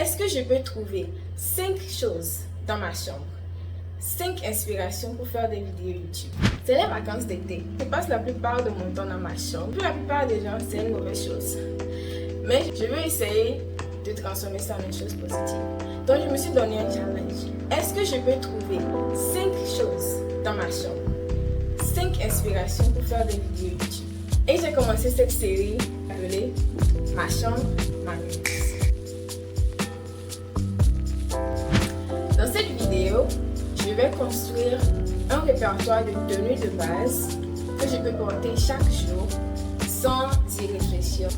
Est-ce que je peux trouver 5 choses dans ma chambre? 5 inspirations pour faire des vidéos YouTube. C'est les vacances d'été. Je passe la plupart de mon temps dans ma chambre. Pour la plupart des gens, c'est une mauvaise chose. Mais je veux essayer de transformer ça en une chose positive. Donc je me suis donné un challenge. Est-ce que je peux trouver 5 choses dans ma chambre? 5 inspirations pour faire des vidéos YouTube. Et j'ai commencé cette série appelée Ma chambre, ma maîtrise. Dans cette vidéo, je vais construire un répertoire de tenues de base que je peux porter chaque jour sans y réfléchir.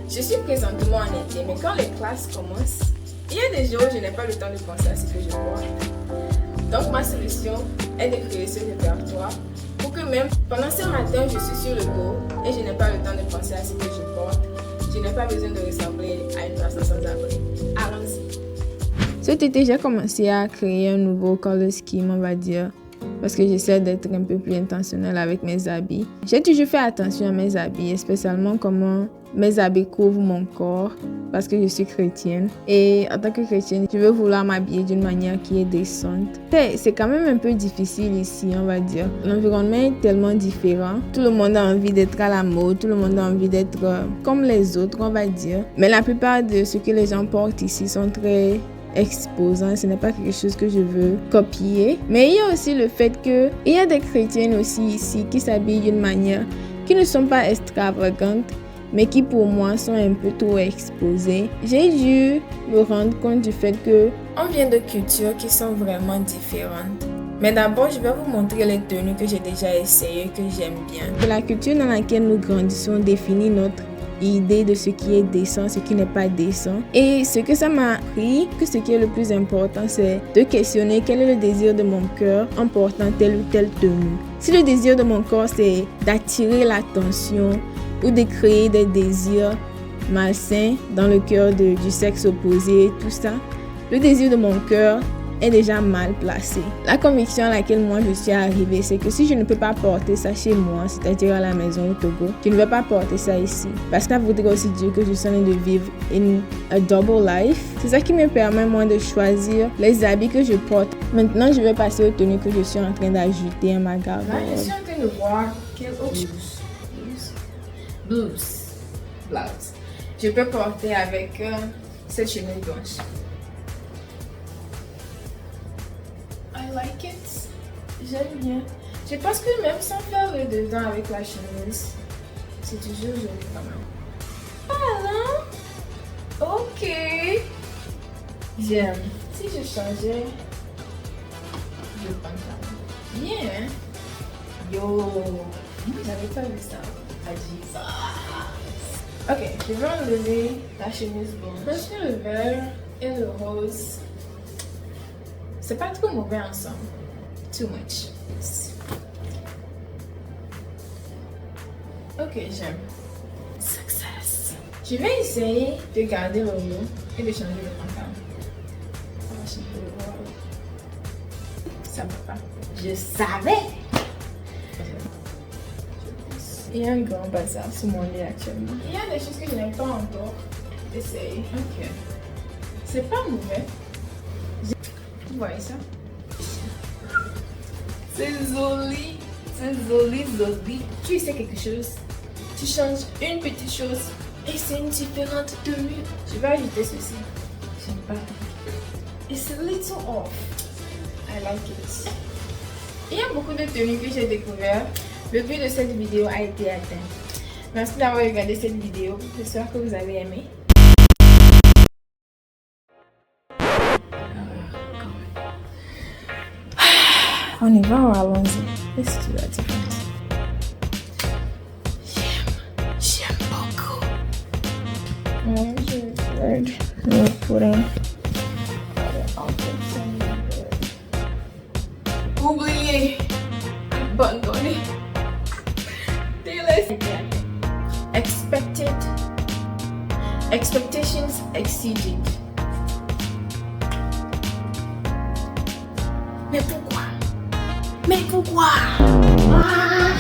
Je suis présentement en été, mais quand les classes commencent, il y a des jours où je n'ai pas le temps de penser à ce que je porte. Donc ma solution est de créer ce répertoire pour que même pendant ce matin, je suis sur le go et je n'ai pas le temps de penser à ce que je porte. Je n'ai pas besoin de ressembler à une personne sans abri. Allons-y. Cet été, j'ai commencé à créer un nouveau color scheme, on va dire, parce que j'essaie d'être un peu plus intentionnelle avec mes habits. J'ai toujours fait attention à mes habits, et spécialement comment mes habits couvrent mon corps, parce que je suis chrétienne. Et en tant que chrétienne, je veux vouloir m'habiller d'une manière qui est décente. C'est quand même un peu difficile ici, on va dire. L'environnement est tellement différent. Tout le monde a envie d'être à la mode, tout le monde a envie d'être comme les autres, on va dire. Mais la plupart de ce que les gens portent ici sont très exposant, ce n'est pas quelque chose que je veux copier. Mais il y a aussi le fait que il y a des chrétiennes aussi ici qui s'habillent d'une manière qui ne sont pas extravagantes, mais qui pour moi sont un peu trop exposées. J'ai dû me rendre compte du fait que on vient de cultures qui sont vraiment différentes. Mais d'abord, je vais vous montrer les tenues que j'ai déjà essayées, que j'aime bien. La culture dans laquelle nous grandissons définit notre idée de ce qui est décent, ce qui n'est pas décent. Et ce que ça m'a appris, que ce qui est le plus important, c'est de questionner quel est le désir de mon cœur en portant telle ou telle tenue. Si le désir de mon corps, c'est d'attirer l'attention ou de créer des désirs malsains dans le cœur du sexe opposé, tout ça, le désir de mon cœur est déjà mal placé. La conviction à laquelle moi je suis arrivée, c'est que si je ne peux pas porter ça chez moi, c'est-à-dire à la maison au Togo, je ne vais pas porter ça ici. Parce que ça voudrait aussi dire que je suis en train de vivre a double life. C'est ça qui me permet moi de choisir les habits que je porte. Maintenant, je vais passer aux tenues que je suis en train d'ajouter à ma garde-robe. Là, je suis en train de voir quel blouse je peux porter avec cette chemise blanche. I like it. J'aime bien. Je pense que même sans faire le dedans avec la chemise, c'est toujours joli quand même. Ah non? Ok. J'aime. Si je changeais, je prends ça. Bien, hein? Yo. J'avais pas vu ça. Ok, je vais enlever la chemise blanche. Le vert et le rose. C'est pas trop mauvais ensemble. Too much. Ok, j'aime. Success. Je vais essayer de garder le haut et de changer le pantalon. Ça va pas. Je savais. Il y a un grand bazar sur mon lit actuellement. Il y a des choses que je n'ai pas encore essayé. Ok. C'est pas mauvais. Vous voyez ça? C'est joli. C'est joli. Tu sais quelque chose? Tu changes une petite chose et c'est une différente tenue. Je vais ajouter ceci. J'aime pas. It's a little off. I like it. Il y a beaucoup de tenues que j'ai découvertes. Le but de cette vidéo a été atteint. Merci d'avoir regardé cette vidéo. J'espère que vous avez aimé. On y va, allons-y. Let's do that different. J'aime beaucoup. We're putting oublié, abandonné. Expectations exceeded. Mais pourquoi? Ah!